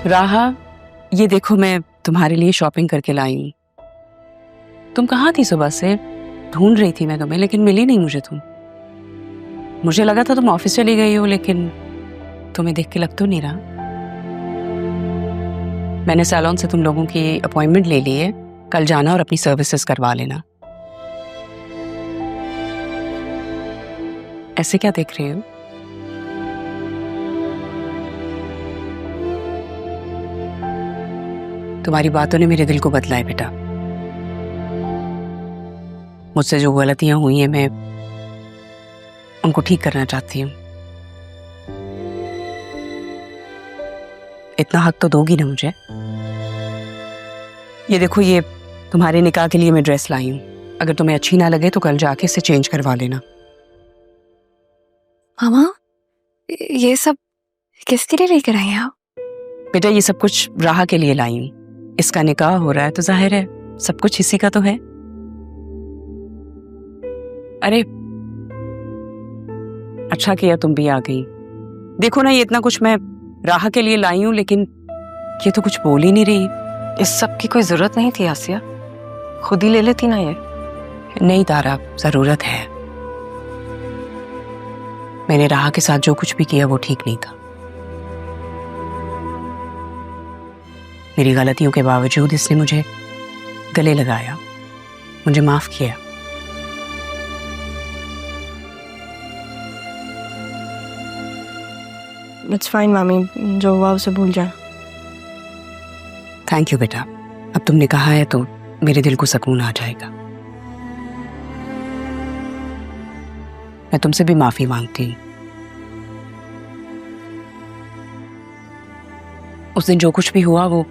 राहा, ये देखो मैं तुम्हारे लिए शॉपिंग करके लाई हूँ। तुम कहाँ थी सुबह से? ढूंढ रही थी मैं तुम्हें, लेकिन मिली नहीं मुझे तुम। मुझे लगा था तुम ऑफिस चली गई हो, लेकिन तुम्हें देख के लग तो नहीं रहा। मैंने सैलून से तुम लोगों की अपॉइंटमेंट ले ली है। कल जाना और अपनी सर्विसेज करवा लेना। ऐसे क्या देख रहे हो? तुम्हारी बातों ने मेरे दिल को बदला है बेटा। मुझसे जो गलतियां हुई हैं मैं उनको ठीक करना चाहती हूँ। इतना हक तो दोगी ना मुझे? ये देखो, ये तुम्हारे निकाह के लिए मैं ड्रेस लाई हूँ। अगर तुम्हें अच्छी ना लगे तो कल जाके इसे चेंज करवा लेना। मामा, ये सब किसके लिए लेकर आई हैं आप? बेटा, ये सब कुछ राहा के लिए लाई हूँ। इसका निकाह हो रहा है तो जाहिर है सब कुछ इसी का तो है। अरे अच्छा किया तुम भी आ गई। देखो ना, ये इतना कुछ मैं राहा के लिए लाई हूँ, लेकिन ये तो कुछ बोल ही नहीं रही। इस सब की कोई जरूरत नहीं थी आसिया, खुद ही ले लेती ना ये। नहीं तारा, जरूरत है। मैंने राहा के साथ जो कुछ भी किया वो ठीक नहीं था। मेरी गलतियों के बावजूद इसने मुझे गले लगाया, मुझे माफ किया। इट्स फाइन मामी, जो हुआ उसे भूल जाए। थैंक यू बेटा। अब तुमने कहा है तो मेरे दिल को सुकून आ जाएगा। मैं तुमसे भी माफी मांगती हूँ। उस दिन जो कुछ भी हुआ वो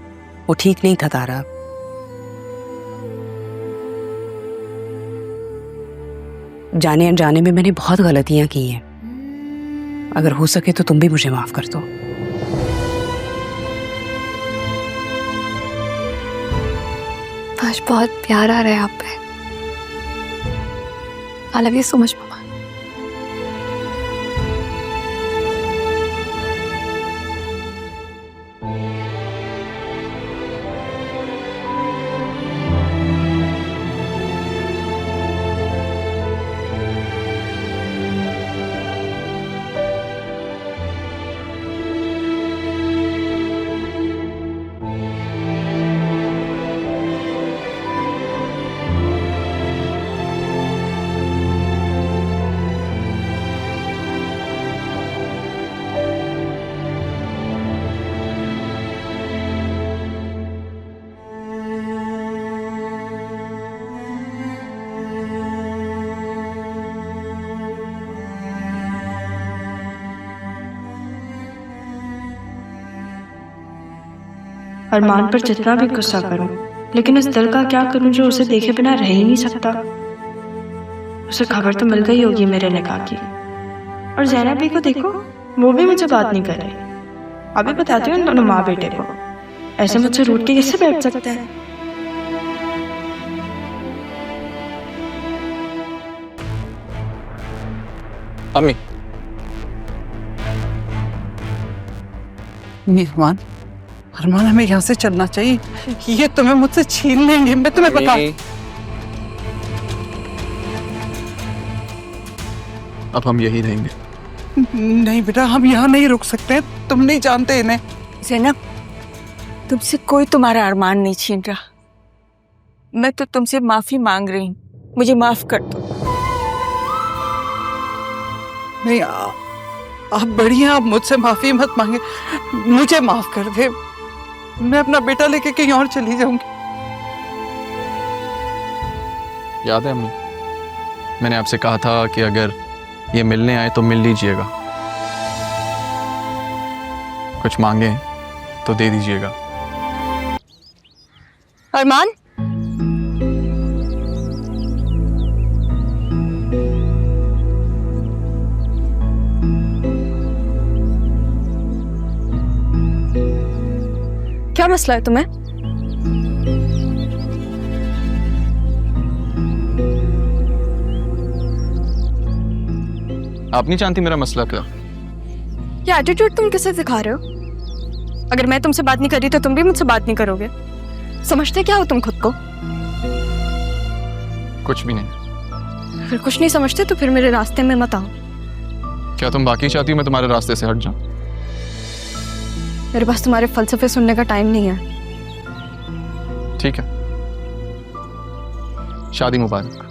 ठीक नहीं था तारा। जाने अनजाने में मैंने बहुत गलतियां की हैं। अगर हो सके तो तुम भी मुझे माफ कर दो। आज बहुत प्यार आ रहा है आप पे। I love you so much mama. अरमान पर जितना भी गुस्सा करूं, लेकिन इस दिल का क्या करूं जो उसे देखे बिना रह ही नहीं सकता। उसे खबर तो मिल गई होगी मेरे निकाह की। और ज़ैनब भी को देखो, वो भी मुझे बात नहीं कर रही। अभी बताती हूँ इन दोनों माँ बेटे को, ऐसे मुझसे रूठ के कैसे बैठ सकते हैं। अम्मी, अरमान, अरमान हमें यहाँ से चलना चाहिए। ये तुम्हें मुझसे छीन लेंगे, मैं तुम्हें बता। अब हम यही रहेंगे। नहीं बेटा, हम यहाँ नहीं रुक सकते। तुम नहीं जानते इन्हें। ज़ैनब, तुमसे कोई तुम्हारा अरमान नहीं छीन रहा। मैं तो तुमसे माफी मांग रही हूँ, मुझे माफ कर दो। नहीं, आप बड़ी हैं, आप मुझसे माफी मत मांगे, मुझे माफ कर दे। मैं अपना बेटा लेके कहीं और चली जाऊंगी। याद है अम्मी, मैंने आपसे कहा था कि अगर ये मिलने आए तो मिल लीजिएगा, कुछ मांगे तो दे दीजिएगा। अरमान, क्या मसला है तुम्हें? आप नहीं जानती मेरा मसला क्या? ये एटीट्यूड तुम किसे दिखा रहे हो? अगर मैं तुमसे बात नहीं कर रही तो तुम भी मुझसे बात नहीं करोगे। समझते क्या हो तुम खुद को? कुछ भी नहीं। फिर कुछ नहीं समझते तो फिर मेरे रास्ते में मत आओ। क्या तुम बाकी चाहती हो मैं तुम्हारे रास्ते से हट जाऊं? मेरे पास तुम्हारे फलसफे सुनने का टाइम नहीं है। ठीक है, शादी मुबारक।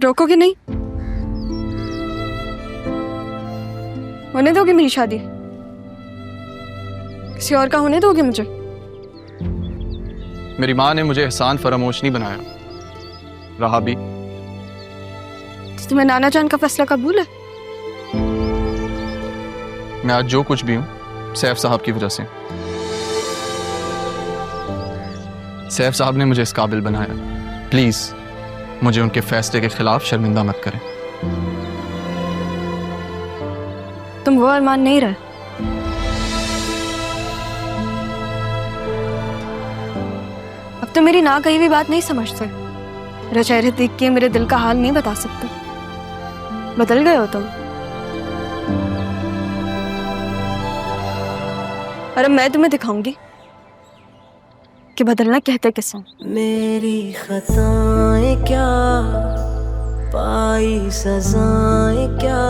रोकोगे नहीं? होने दोगे मेरी शादी? किसी और का होने दोगे मुझे? मेरी माँ ने मुझे एहसान फरामोश नहीं बनाया, रहा भी। तो तुम्हें नाना जान का फैसला कबूल है? मैं आज जो कुछ भी हूँ सैफ साहब की वजह से। सैफ साहब ने मुझे इस काबिल बनाया। प्लीज मुझे उनके फैसले के खिलाफ शर्मिंदा मत करें। तुम वो अरमान नहीं रहे। अब तो मेरी ना कही भी बात नहीं समझते। मेरा चेहरे देख के मेरे दिल का हाल नहीं बता सकते। बदल गए हो तुम। और अब मैं तुम्हें दिखाऊंगी कि बदलना कहते किसे। मेरी खताएं क्या, पाई सजाएं क्या,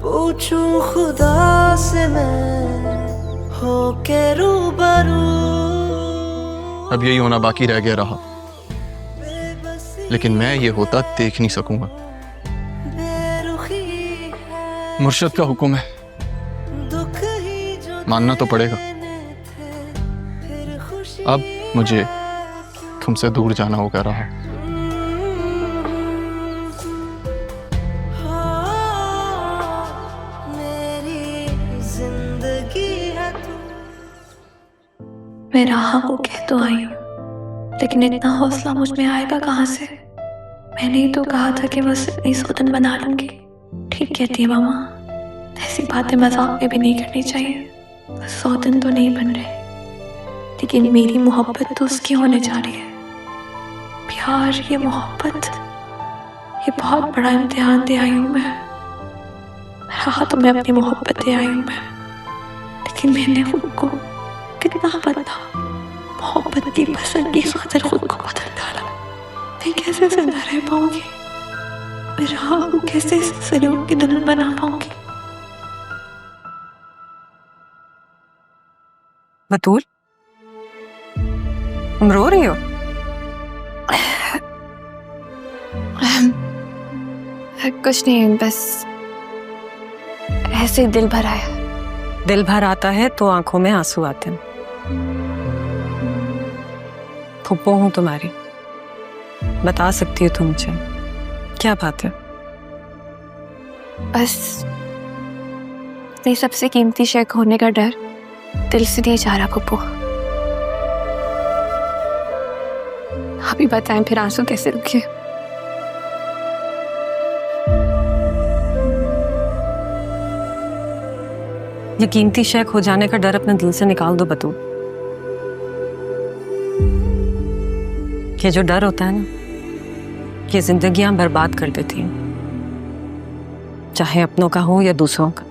पूछूं खुदा से मैं हो के रूबरू। अब यही होना बाकी रह गया रहा, लेकिन मैं ये होता देख नहीं सकूंगा। मुर्शद का हुक्म है, मानना तो पड़ेगा। अब मुझे तुमसे दूर जाना होगा रहा। मैं राह को कह तो आई हूँ, लेकिन इतना हौसला मुझ में आएगा कहाँ से? मैंने ही तो कहा था कि बस इतनी सौतन बना लूंगी। ठीक कहती है मामा, ऐसी बातें मजाक में भी नहीं करनी चाहिए। बस सौतन तो नहीं बन रहे, लेकिन मेरी मोहब्बत तो उसकी होने जा रही है। प्यार, ये मोहब्बत, ये बहुत बड़ा इम्तिहान दे आई हूँ मैं। रहा तो मैं अपनी मोहब्बत दे आई हूँ मैं, लेकिन मैंने खुद को कितना बदला। मोहब्बत की पसंद की खातिर खुद को बदल डाला। मैं कैसे जिंदा रह पाऊंगी? मैं राह को कैसे सरियों की दुल्हन बना पाऊंगी? बतूल, तुम रो रही हो? कुछ नहीं, बस ऐसे दिल भर आया। दिल भर आता है तो आंखों में आंसू आते हैं। फुप्पो हूं तुम्हारी, बता सकती हो तुम मुझे क्या बात है? बस नहीं, सबसे कीमती शय खोने का डर दिल से नहीं जा रहा पप्पू। आप ही बताएं फिर आंसू कैसे रुके? ये कीमती शय खो जाने का डर अपने दिल से निकाल दो बतूल। ये जो डर होता है ना, ये जिंदगियां बर्बाद कर देती हैं, चाहे अपनों का हो या दूसरों का।